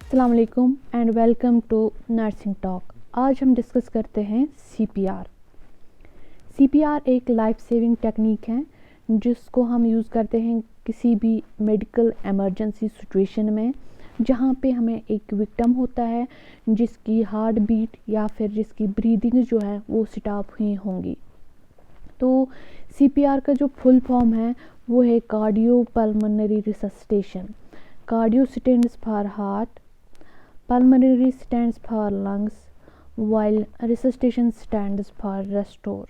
अस्सलाम वालेकुम and welcome to nursing talk. आज हम डिस्कस करते हैं सीपीआर। सीपीआर एक लाइफ सेविंग टेक्निक है जिसको हम यूज़ करते हैं किसी भी मेडिकल इमरजेंसी सिचुएशन में, जहाँ पे हमें एक विक्टिम होता है जिसकी हार्ट बीट या फिर जिसकी ब्रीदिंग जो है वो स्टॉप हुई होंगी। तो सीपीआर का जो फुल फॉर्म है वो है cardio pulmonary resuscitation. Cardio stands for heart, pulmonary stands for lungs, while resuscitation stands for restore।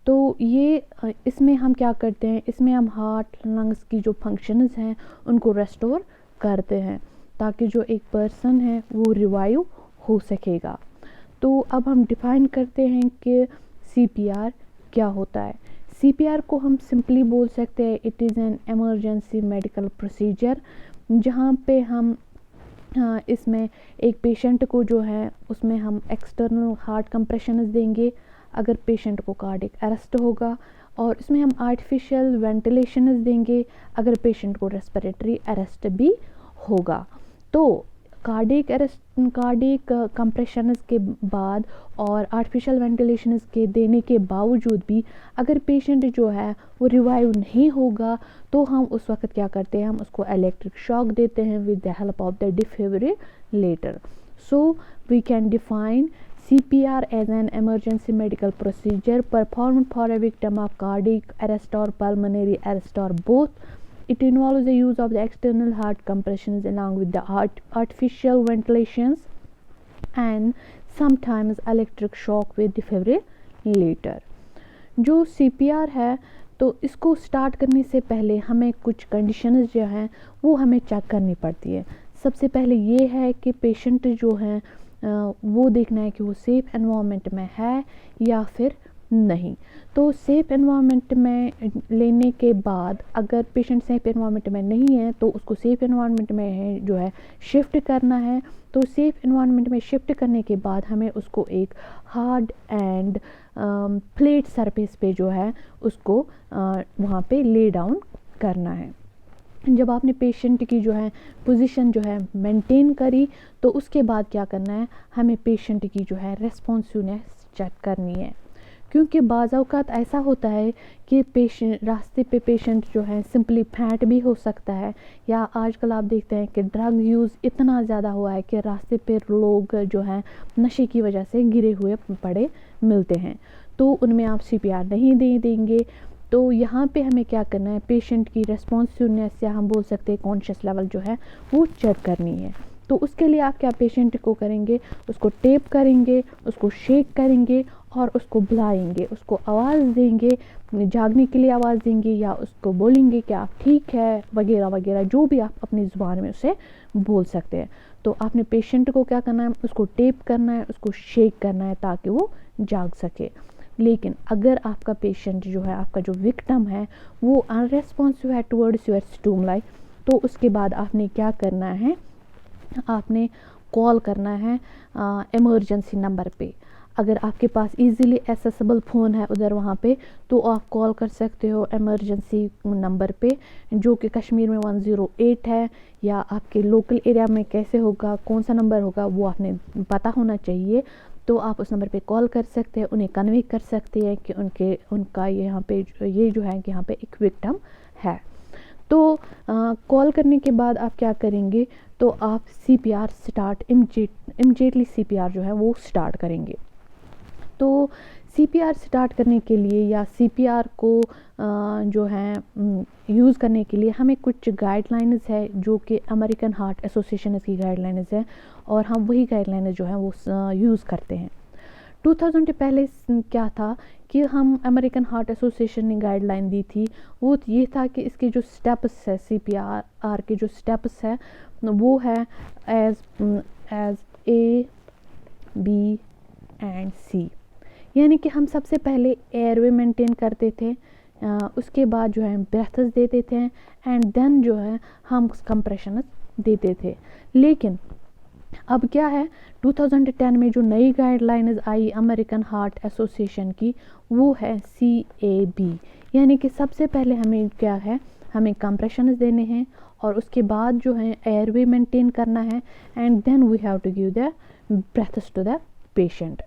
तो ये इसमें हम क्या करते हैं, इसमें हम हार्ट लंग्स की जो फंक्शंस हैं उनको रेस्टोर करते हैं ताकि जो एक पर्सन है वो रिवाइव हो सकेगा। तो अब हम डिफाइन करते हैं कि सीपीआर क्या होता है। सीपीआर को हम सिंपली बोल सकते हैं it is an emergency medical procedure, जहाँ पे हम इसमें एक पेशेंट को जो है उसमें हम एक्सटर्नल हार्ट कंप्रेशंस देंगे अगर पेशेंट को कार्डियक अरेस्ट होगा, और इसमें हम आर्टिफिशियल वेंटिलेशंस देंगे अगर पेशेंट को रेस्पिरेटरी अरेस्ट भी होगा। तो कार्डियक कंप्रेशंस के बाद और आर्टिफिशियल वेंटिलेशंस के देने के बावजूद भी अगर पेशेंट जो है वो रिवाइव नहीं होगा तो हम उस वक्त क्या करते हैं, हम उसको इलेक्ट्रिक शॉक देते हैं with the help of the defibrillator. So we can define CPR as an emergency medical procedure performed for a victim of cardiac arrest or pulmonary arrest or both. It involves the use of the external heart compressions along with the artificial ventilations and sometimes electric shock with defibrillator। जो CPR है तो इसको start करने से पहले हमें कुछ conditions जो हैं वो हमें चेक करनी पड़ती है। सबसे पहले ये है कि पेशेंट जो है वो देखना है कि वो सेफ़ एनवायरनमेंट में है या फिर नहीं। तो सेफ़ एनवायरनमेंट में लेने के बाद अगर पेशेंट सेफ़ एनवायरनमेंट में नहीं है तो उसको सेफ़ एनवायरनमेंट में जो है शिफ्ट करना है। तो सेफ़ एनवायरनमेंट में शिफ्ट करने के बाद हमें उसको एक हार्ड एंड फ्लैट सरफेस पे जो है उसको वहाँ पे ले डाउन करना है। जब आपने पेशेंट की जो है पोजीशन जो है मेंटेन करी तो उसके बाद क्या करना है, हमें पेशेंट की जो है रेस्पॉन्सिवनेस चेक करनी है, क्योंकि बाज़ औक़ात ऐसा होता है कि रास्ते पे पेशेंट जो है सिंपली फैंट भी हो सकता है, या आजकल आप देखते हैं कि ड्रग यूज़ इतना ज़्यादा हुआ है कि रास्ते पे लोग जो हैं नशे की वजह से गिरे हुए पड़े मिलते हैं, तो उनमें आप CPR नहीं दे देंगे। तो यहाँ पे हमें क्या करना है, पेशेंट की रेस्पॉन्सिवनेस या हम बोल सकते हैं कॉन्शियस लेवल जो है वो चेक करनी है। तो उसके लिए आप क्या पेशेंट को करेंगे, उसको टेप करेंगे, उसको शेक करेंगे और उसको बुलाएंगे, उसको आवाज़ देंगे, जागने के लिए आवाज़ देंगे या उसको बोलेंगे कि आप ठीक है वगैरह वगैरह, जो भी आप अपनी ज़ुबान में उसे बोल सकते हैं। तो आपने पेशेंट को क्या करना है, उसको टेप करना है, उसको शेक करना है ताकि वो जाग सके। लेकिन अगर आपका पेशेंट जो है, आपका जो विक्टिम है वो अनरेस्पॉन्सिव है टुवर्ड्स योर स्टिमुलाई, तो उसके बाद आपने क्या करना है, आपने कॉल करना है इमरजेंसी नंबर पे। अगर आपके पास इजीली एक्सेसिबल फ़ोन है उधर वहाँ पे तो आप कॉल कर सकते हो इमरजेंसी नंबर पे, जो कि कश्मीर में 108 है, या आपके लोकल एरिया में कैसे होगा, कौन सा नंबर होगा वो आपने पता होना चाहिए। तो आप उस नंबर पे कॉल कर सकते हैं, उन्हें कन्वे कर सकते हैं कि उनका यहाँ पे ये जो है कि यहाँ पे एक विक्टिम है। तो कॉल करने के बाद आप क्या करेंगे, तो आप CPR स्टार्ट इमीडिएटली CPR जो है वो स्टार्ट करेंगे। तो CPR स्टार्ट करने के लिए या CPR को जो है यूज़ करने के लिए हमें कुछ गाइडलाइंस है जो कि अमेरिकन हार्ट एसोसिएशन की गाइडलाइंस है, और हम वही गाइडलाइंस जो है वो यूज़ करते हैं। 2000 पहले क्या था कि हम अमेरिकन हार्ट एसोसिएशन ने गाइडलाइन दी थी, वो ये था कि इसके जो स्टेप्स है, CPR के जो स्टेप्स है वो है as A B and C। यानी कि हम सबसे पहले एयरवे मेंटेन करते थे, उसके बाद जो है ब्रेथ्स देते थे एंड देन जो है हम कंप्रेशन देते थे। लेकिन अब क्या है, 2010 में जो नई गाइडलाइंस आई अमेरिकन हार्ट एसोसिएशन की वो है CAB, यानी कि सबसे पहले हमें क्या है, हमें कंप्रेशंस देने हैं और उसके बाद जो है एयरवे मेंटेन करना है, and then we have to give the breaths to the patient.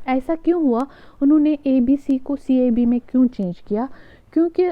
ऐसा क्यों हुआ, उन्होंने ABC को CAB में क्यों चेंज किया? क्योंकि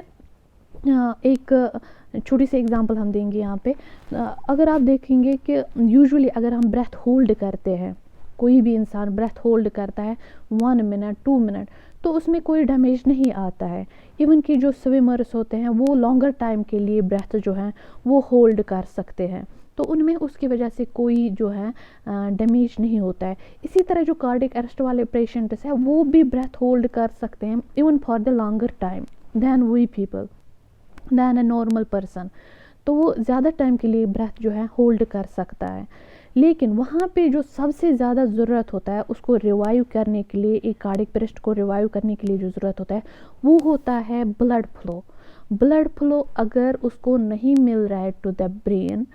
एक छोटी सी एग्जांपल हम देंगे यहाँ पे। अगर आप देखेंगे कि यूजुअली अगर हम ब्रेथ होल्ड करते हैं, कोई भी इंसान ब्रेथ होल्ड करता है 1 मिनट 2 मिनट, तो उसमें कोई डैमेज नहीं आता है। इवन कि जो स्विमर्स होते हैं वो लॉन्गर टाइम के लिए ब्रेथ जो है वो होल्ड कर सकते हैं, तो उनमें उसकी वजह से कोई जो है डैमेज नहीं होता है। इसी तरह जो कार्डियक अरेस्ट वाले पेशेंट्स हैं वो भी ब्रेथ होल्ड कर सकते हैं even for the longer time than we people, than a normal person. तो वो ज़्यादा टाइम के लिए ब्रेथ जो है होल्ड कर सकता है। लेकिन वहाँ पे जो सबसे ज़्यादा ज़रूरत होता है उसको रिवाइव करने के लिए, एक कार्डियक अरेस्ट को रिवाइव करने के लिए जो ज़रूरत होता है वो होता है ब्लड फ्लो। ब्लड फ्लो अगर उसको नहीं मिल रहा है टू द ब्रेन,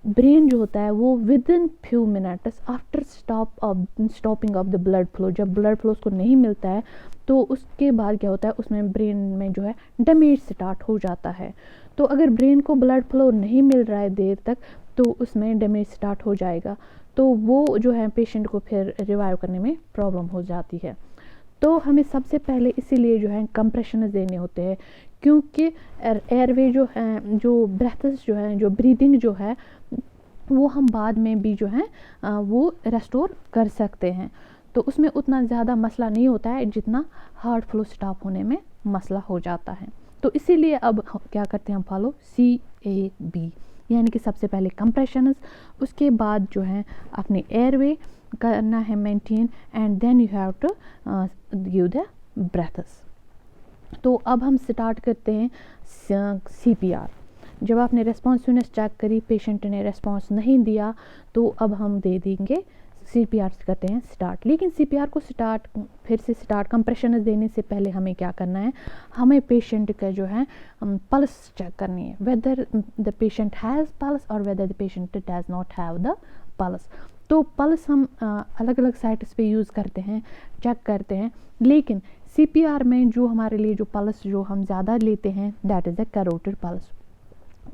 ब्रेन जो होता है वो with in few minutes after stopping of the blood flow, जब ब्लड फ्लो उसको नहीं मिलता है तो उसके बाद क्या होता है, उसमें ब्रेन में जो है डैमेज स्टार्ट हो जाता है। तो अगर ब्रेन को ब्लड फ्लो नहीं मिल रहा है देर तक तो उसमें डैमेज स्टार्ट हो जाएगा, तो वो जो है पेशेंट को फिर रिवाइव करने में प्रॉब्लम हो जाती है। तो हमें सबसे पहले इसीलिए जो है कंप्रेशन देने होते हैं, क्योंकि एयरवे जो है, जो ब्रेथ्स जो है, जो ब्रीदिंग जो है वो हम बाद में भी जो है वो रेस्टोर कर सकते हैं। तो उसमें उतना ज़्यादा मसला नहीं होता है जितना हार्ट फ्लो स्टॉप होने में मसला हो जाता है। तो इसीलिए अब क्या करते हैं हम फॉलो CAB, यानी कि सबसे पहले कंप्रेशंस, उसके बाद जो है अपने एयरवे करना है maintain, and then you have to give the breaths. तो अब हम स्टार्ट करते हैं CPR। जब आपने रेस्पॉन्सिवनेस चेक करी, पेशेंट ने रेस्पॉन्स नहीं दिया, तो अब हम दे देंगे CPR करते हैं स्टार्ट। लेकिन CPR को फिर से स्टार्ट कंप्रेशन देने से पहले हमें क्या करना है, हमें पेशेंट का जो है पल्स चेक करनी है, whether the patient has pulse और whether the patient does not have the pulse. तो पल्स हम अलग अलग साइट्स पे यूज़ करते हैं, चेक करते हैं, लेकिन CPR में जो हमारे लिए जो पल्स जो हम ज़्यादा लेते हैं that is the carotid pulse.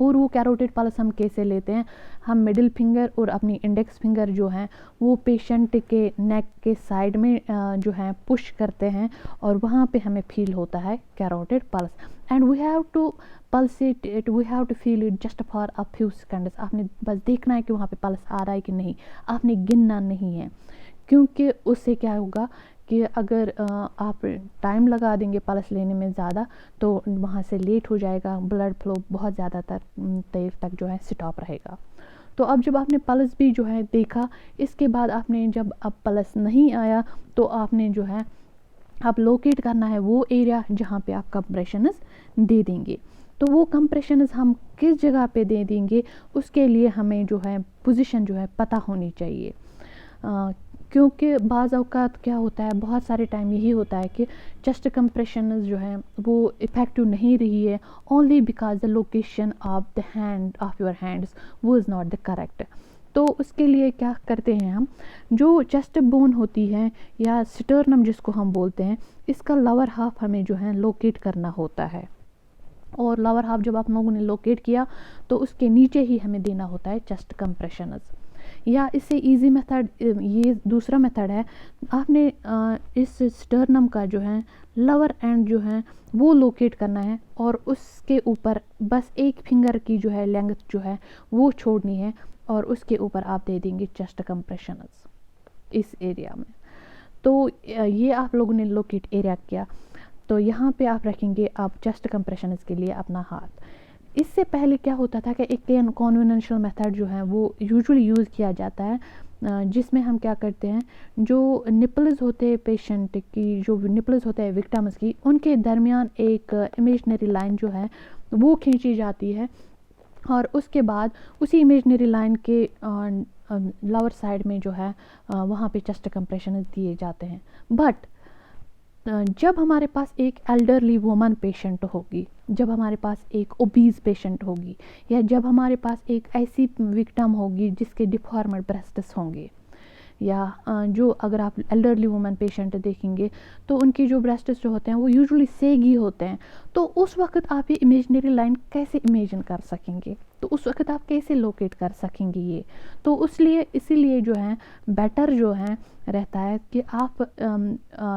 और वो कैरोटिड पल्स हम कैसे लेते हैं, हम मिडिल फिंगर और अपनी इंडेक्स फिंगर जो है वो पेशेंट के नेक के साइड में जो है पुश करते हैं, और वहाँ पे हमें फील होता है carotid pulse, and we have to pulse it, we have to feel it just for a few seconds. आपने बस देखना है कि वहाँ पे पल्स आ रहा है कि नहीं, आपने गिनना नहीं है, क्योंकि उससे क्या होगा कि अगर आप टाइम लगा देंगे पल्स लेने में ज़्यादा तो वहाँ से लेट हो जाएगा, ब्लड फ्लो बहुत ज़्यादातर देर तक जो है स्टॉप रहेगा। तो अब जब आपने पल्स भी जो है देखा, इसके बाद आपने जब अब पल्स नहीं आया तो आपने जो है आप लोकेट करना है वो एरिया जहाँ पे आप कंप्रेशंस दे देंगे। तो वो कंप्रेशंस हम किस जगह पे दे देंगे उसके लिए हमें जो है पोजीशन जो है पता होनी चाहिए, क्योंकि बाज़ औक़ात क्या होता है, बहुत सारे टाइम यही होता है कि चेस्ट कंप्रेशंस जो है वो इफ़ेक्टिव नहीं रही है, only because the location of the hand of your hands वो इज़ नॉट द करेक्ट। तो उसके लिए क्या करते हैं हम, जो चेस्ट बोन होती है या स्टर्नम जिसको हम बोलते हैं, इसका लोअर हाफ हमें जो है लोकेट करना होता है, और लोअर हाफ जब आप लोगों ने लोकेट किया तो उसके नीचे ही हमें देना होता है चेस्ट कंप्रेशंस। या इससे इजी मेथड ये दूसरा मेथड है, आपने इस स्टर्नम का जो है लोअर एंड जो है वो लोकेट करना है, और उसके ऊपर बस एक फिंगर की जो है लेंथ जो है वो छोड़नी है, और उसके ऊपर आप दे देंगे चेस्ट कंप्रेशंस इस एरिया में। तो ये आप लोगों ने लोकेट एरिया किया, तो यहाँ पे आप रखेंगे आप चेस्ट कंप्रेशंस के लिए अपना हाथ। इससे पहले क्या होता था कि एक कॉन्वेंशनल मेथड जो है वो यूजुअली यूज़ किया जाता है, जिसमें हम क्या करते हैं, जो निपल्स होते हैं पेशेंट की, जो निपल्स होते हैं विक्टिम्स की, उनके दरमियान एक इमेजनरी लाइन जो है वो खींची जाती है, और उसके बाद उसी इमेजनरी लाइन के लोअर साइड में जो है वहाँ पे चेस्ट कंप्रेशन दिए जाते हैं। बट जब हमारे पास एक एल्डरली वुमन पेशेंट होगी, जब हमारे पास एक ओबीज पेशेंट होगी, या जब हमारे पास एक ऐसी विक्टिम होगी जिसके डिफॉर्म्ड ब्रेस्ट्स होंगे, या जो अगर आप एल्डरली वुमन पेशेंट देखेंगे तो उनकी जो ब्रेस्ट्स जो होते हैं वो यूजुअली सेगी होते हैं, तो उस वक्त आप ये इमेजिनरी लाइन कैसे इमेजिन कर सकेंगे, तो उस वक्त आप कैसे लोकेट कर सकेंगे ये। तो इसीलिए जो है बेटर जो है रहता है कि आप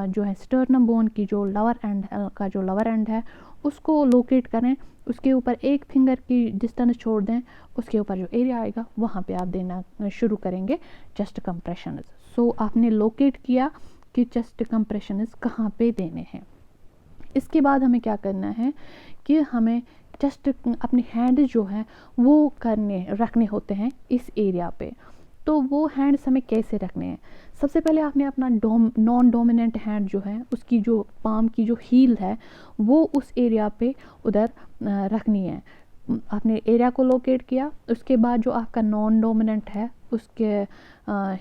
जो है स्टर्नम बोन की जो लवर एंड का जो लवर एंड है उसको लोकेट करें, उसके ऊपर एक फिंगर की डिस्टेंस छोड़ दें, उसके ऊपर जो एरिया आएगा वहाँ पे आप देना शुरू करेंगे चेस्ट कंप्रेशन। सो आपने लोकेट किया कि चेस्ट कंप्रेशन कहाँ पे देने हैं। इसके बाद हमें क्या करना है कि हमें चेस्ट अपने हैंड जो हैं वो रखने होते हैं इस एरिया पे। तो वो हैंड्स हमें कैसे रखने हैं, सबसे पहले आपने अपना नॉन डोमिनेंट हैंड जो है उसकी जो पाम की जो हील है वो उस एरिया पे उधर रखनी है। आपने एरिया को लोकेट किया, उसके बाद जो आपका नॉन डोमिनेंट है उसके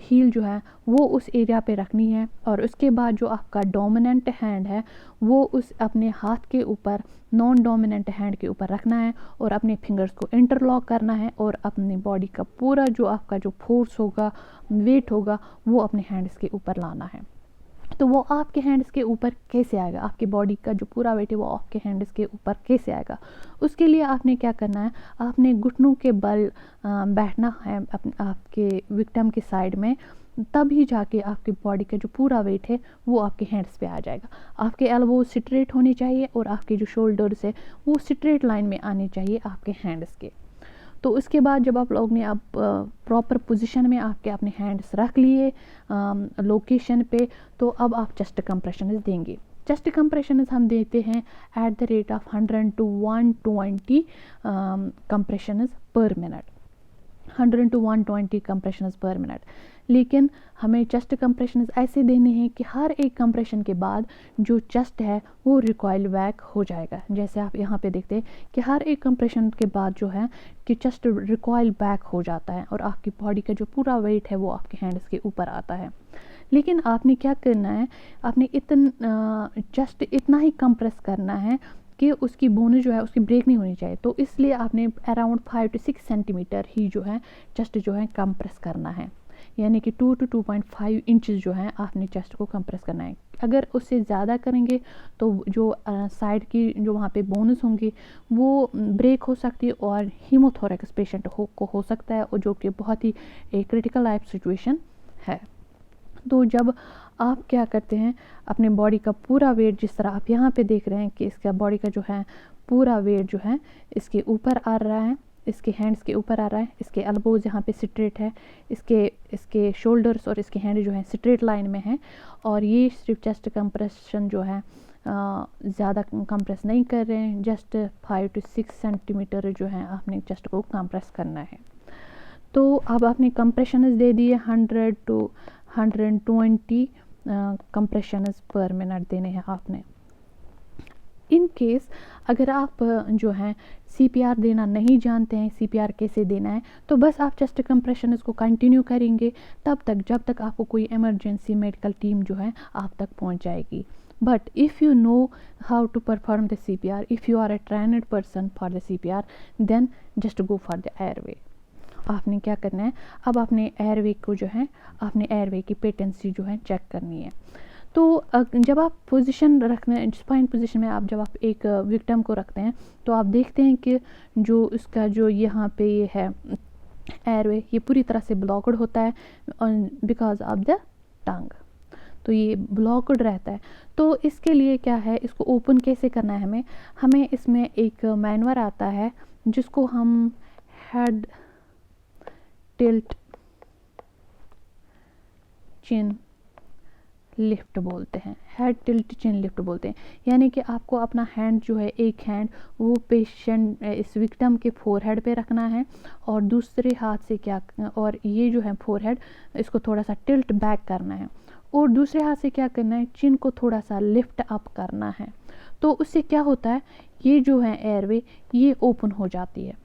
हील जो है वो उस एरिया पे रखनी है, और उसके बाद जो आपका डोमिनेंट हैंड है वो उस अपने हाथ के ऊपर नॉन डोमिनेंट हैंड के ऊपर रखना है और अपने फिंगर्स को इंटरलॉक करना है और अपनी बॉडी का पूरा जो आपका जो फोर्स होगा, वेट होगा, वो अपने हैंड्स के ऊपर लाना है। तो वो आपके हैंड्स के ऊपर कैसे आएगा, आपकी बॉडी का जो पूरा वेट है वो आपके हैंड्स के ऊपर कैसे आएगा। उसके लिए आपने क्या करना है, आपने घुटनों के बल बैठना है आपके विक्टिम के साइड में, तभी जाके आपकी बॉडी का जो पूरा वेट है वो आपके हैंड्स पे आ जाएगा। आपके एल्बो स्ट्रेट होने चाहिए और आपके जो शोल्डर्स है वो स्ट्रेट लाइन में आने चाहिए आपके हैंड्स के। तो उसके बाद जब आप लोग ने आप प्रॉपर पोजीशन में आपके अपने हैंड्स रख लिए लोकेशन पे, तो अब आप चेस्ट कंप्रेशन देंगे। चेस्ट कंप्रेशन हम देते हैं at the rate of 100 to 120 compression पर मिनट, 100 to 120 कंप्रेशन पर मिनट। लेकिन हमें चेस्ट कंप्रेशन ऐसे देने हैं कि हर एक कंप्रेशन के बाद जो चेस्ट है वो रिकॉइल बैक हो जाएगा। जैसे आप यहाँ पे देखते हैं कि हर एक कंप्रेशन के बाद जो है कि चेस्ट रिकॉइल बैक हो जाता है और आपकी बॉडी का जो पूरा वेट है वो आपके हैंड्स के ऊपर आता है। लेकिन आपने क्या करना है, आपने चेस्ट इतना ही कंप्रेस करना है कि उसकी बोन जो है उसकी ब्रेक नहीं होनी चाहिए। तो इसलिए आपने अराउंड 5 to 6 सेंटीमीटर ही जो है चेस्ट जो है कंप्रेस करना है, यानी कि 2 to 2.5 इंचेस जो है आपने चेस्ट को कंप्रेस करना है। अगर उससे ज़्यादा करेंगे तो जो साइड की जो वहाँ पे बोन्स होंगी वो ब्रेक हो सकती है और हीमोथोरैक्स पेशेंट को हो सकता है, और जो कि बहुत ही एक क्रिटिकल लाइफ सिचुएशन है। तो जब आप क्या करते हैं, अपने बॉडी का पूरा वेट, जिस तरह आप यहाँ पे देख रहे हैं कि इसका बॉडी का जो है पूरा वेट जो है इसके ऊपर आ रहा है, इसके हैंड्स के ऊपर आ रहा है, इसके एल्बोज यहाँ पे स्ट्रेट है, इसके शोल्डर्स और इसके हैंड जो है स्ट्रेट लाइन में है। और ये सिर्फ चेस्ट कंप्रेशन जो है ज़्यादा कंप्रेस नहीं कर रहे हैं, जस्ट 5 to 6 सेंटीमीटर जो है आपने चेस्ट को कंप्रेस करना है। तो अब आपने कंप्रेशन दे दिए 100 to 120 कंप्रेशन पर मिनट देने हैं आपने। इन केस अगर आप जो है CPR देना नहीं जानते हैं, CPR कैसे देना है, तो बस आप चेस्ट कंप्रेशन को कंटिन्यू करेंगे तब तक जब तक आपको कोई इमरजेंसी मेडिकल टीम जो है आप तक पहुंच जाएगी। But if you know how to perform the CPR, if you are a trained person for the CPR, then just go for the airway. आपने क्या करना है, अब आपने एयरवे को जो है आपने एयरवे की पेटेंसी जो है चेक करनी है। तो जब आप पोजीशन रखने स्पाइन पोजीशन में आप जब आप एक विक्टिम को रखते हैं तो आप देखते हैं कि जो इसका जो यहाँ पे ये है एयरवे ये पूरी तरह से ब्लॉक्ड होता है बिकॉज ऑफ द टंग, तो ये ब्लॉक्ड रहता है। तो इसके लिए क्या है, इसको ओपन कैसे करना है, हमें इसमें एक मैनुअल आता है जिसको हम हेड टिल्ट चिन लिफ्ट बोलते हैं, हेड टिल्ट चिन लिफ्ट बोलते हैं। यानी कि आपको अपना हैंड जो है, एक हैंड वो पेशेंट इस विक्टिम के फोरहेड पे रखना है और दूसरे हाथ से क्या, और ये जो है फोरहेड इसको थोड़ा सा टिल्ट बैक करना है और दूसरे हाथ से क्या करना है, चिन को थोड़ा सा लिफ्ट अप करना है। तो उससे क्या होता है, ये जो है एयरवे ये ओपन हो जाती है।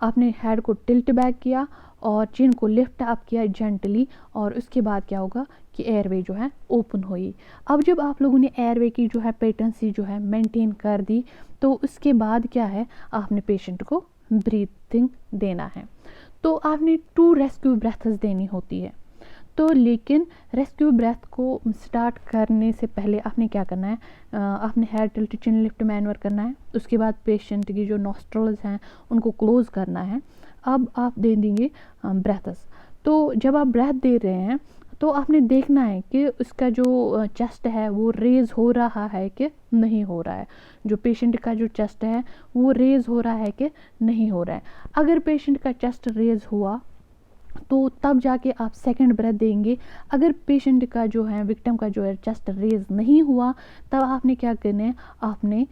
आपने हेड को टिल्ट बैक किया और चिन को लिफ्ट अप किया जेंटली, और उसके बाद क्या होगा कि एयरवे जो है ओपन हुई। अब जब आप लोगों ने एयरवे की जो है पेटेंसी जो है मेंटेन कर दी, तो उसके बाद क्या है, आपने पेशेंट को ब्रीथिंग देना है। तो आपने 2 रेस्क्यू ब्रेथ्स देनी होती है। तो लेकिन रेस्क्यू ब्रेथ को स्टार्ट करने से पहले आपने क्या करना है, आपने हेड टिल्ट चिन लिफ्ट मैनवर करना है। उसके बाद पेशेंट की जो नॉस्ट्रल्स हैं उनको क्लोज करना है। अब आप दे देंगे ब्रेथस। तो जब आप ब्रेथ दे रहे हैं तो आपने देखना है कि उसका जो चेस्ट है वो रेज हो रहा है कि नहीं हो रहा है, जो पेशेंट का जो चेस्ट है वो रेज हो रहा है कि नहीं हो रहा है। अगर पेशेंट का चेस्ट रेज हुआ तो तब जाके आप सेकंड ब्रेथ देंगे। अगर पेशेंट का जो है, विक्टिम का जो है चेस्ट रेज नहीं हुआ, तब आपने क्या करना है, आपने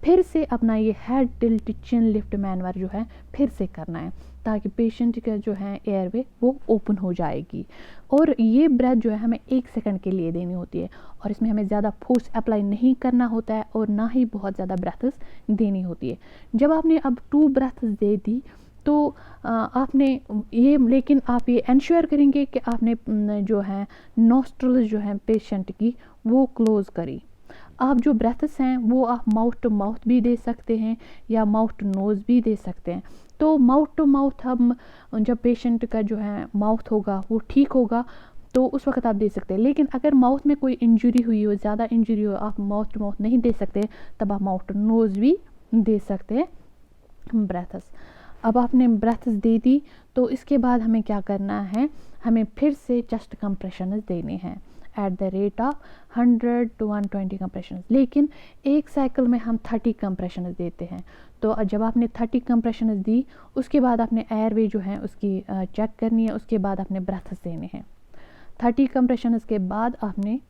फिर से अपना ये हेड टिल्ट चिन लिफ्ट मैनवर जो है फिर से करना है, ताकि पेशेंट का जो है एयरवे वो ओपन हो जाएगी। और ये ब्रेथ जो है हमें 1 सेकंड के लिए देनी होती है, और इसमें हमें ज़्यादा फोर्स अप्लाई नहीं करना होता है और ना ही बहुत ज़्यादा ब्रेथ्स देनी होती है। जब आपने अब 2 ब्रेथ्स दे दी तो आपने ये, लेकिन आप ये इंश्योर करेंगे कि आपने जो है नॉस्ट्रल्स जो है पेशेंट की वो क्लोज करी। आप जो ब्रेथ्स हैं वो आप माउथ टू माउथ भी दे सकते हैं या माउथ टू नोज़ भी दे सकते हैं। तो माउथ टू माउथ हम जब पेशेंट का जो है माउथ होगा वो ठीक होगा तो उस वक्त आप दे सकते हैं। लेकिन अगर माउथ में कोई इंजरी हुई हो, ज़्यादा इंजरी हो, आप माउथ टू माउथ नहीं दे सकते, तब आप माउथ टू नोज़ भी दे सकते हैं ब्रेथ्स। अब आपने ब्रेथ्स दे दी तो इसके बाद हमें क्या करना है, हमें फिर से चेस्ट कंप्रेशंस देने हैं at the rate of 100 to 120 compressions. लेकिन एक साइकिल में हम 30 कंप्रेशंस देते हैं। तो जब आपने 30 कंप्रेशंस दी उसके बाद आपने एयरवे जो है उसकी चेक करनी है, उसके बाद आपने ब्रेथ्स देने हैं। 30 कंप्रेशंस के बाद आपने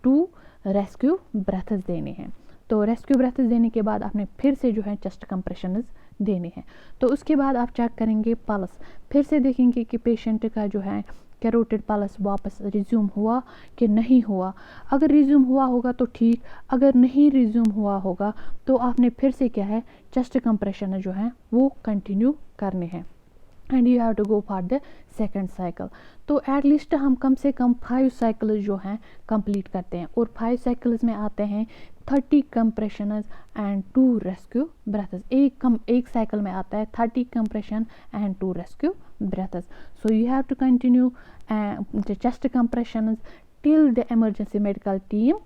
2 रेस्क्यू ब्रेथ्स देने हैं। तो रेस्क्यू ब्रेथ्स देने के बाद आपने फिर से जो है चेस्ट कंप्रेशंस देने हैं। तो उसके बाद आप चेक करेंगे पल्स, फिर से देखेंगे कि पेशेंट का जो है कैरोटिड पल्स वापस रिज्यूम हुआ कि नहीं हुआ। अगर रिज्यूम हुआ होगा तो ठीक, अगर नहीं रिज्यूम हुआ होगा तो आपने फिर से क्या है चेस्ट कंप्रेशन जो है वो कंटिन्यू करने हैं and you have to go for the second cycle. तो एटलीस्ट हम कम से कम 5 साइकिल्स जो हैं कंप्लीट करते हैं, और 5 साइकिल्स में आते हैं 30 कंप्रेशंस एंड 2 रेस्क्यू ब्रेथ्स। एक साइकिल में आता है 30 compression and 2 rescue breaths. So you have to continue the chest compressions till the emergency medical team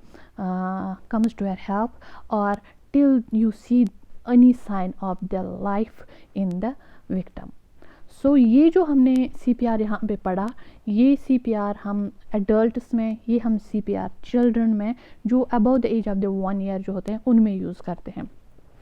comes to your help, or till you see any sign of the life in the victim. So ये जो हमने CPR यहाँ पे पढ़ा, ये CPR हम adults में, ये हम CPR चिल्ड्रन में जो about the age of the 1 year जो होते हैं उनमें यूज़ करते हैं।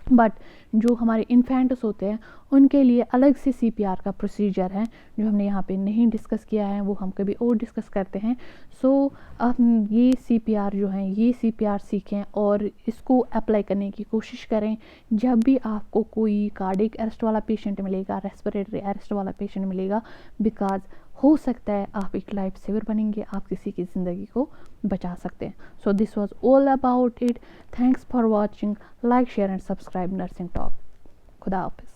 बट जो हमारे इन्फेंट्स होते हैं उनके लिए अलग से CPR का प्रोसीजर है जो हमने यहाँ पे नहीं डिस्कस किया है, वो हम कभी और डिस्कस करते हैं। सो आप ये CPR जो है ये CPR सीखें और इसको अप्लाई करने की कोशिश करें जब भी आपको कोई कार्डियक अरेस्ट वाला पेशेंट मिलेगा, रेस्पिरेटरी अरेस्ट वाला पेशेंट मिलेगा, बिकॉज हो सकता है आप एक लाइफ सेवर बनेंगे, आप किसी की ज़िंदगी को बचा सकते हैं। So this was all about it. Thanks for watching. Like share and subscribe nursing talk. खुदा हाफिज़।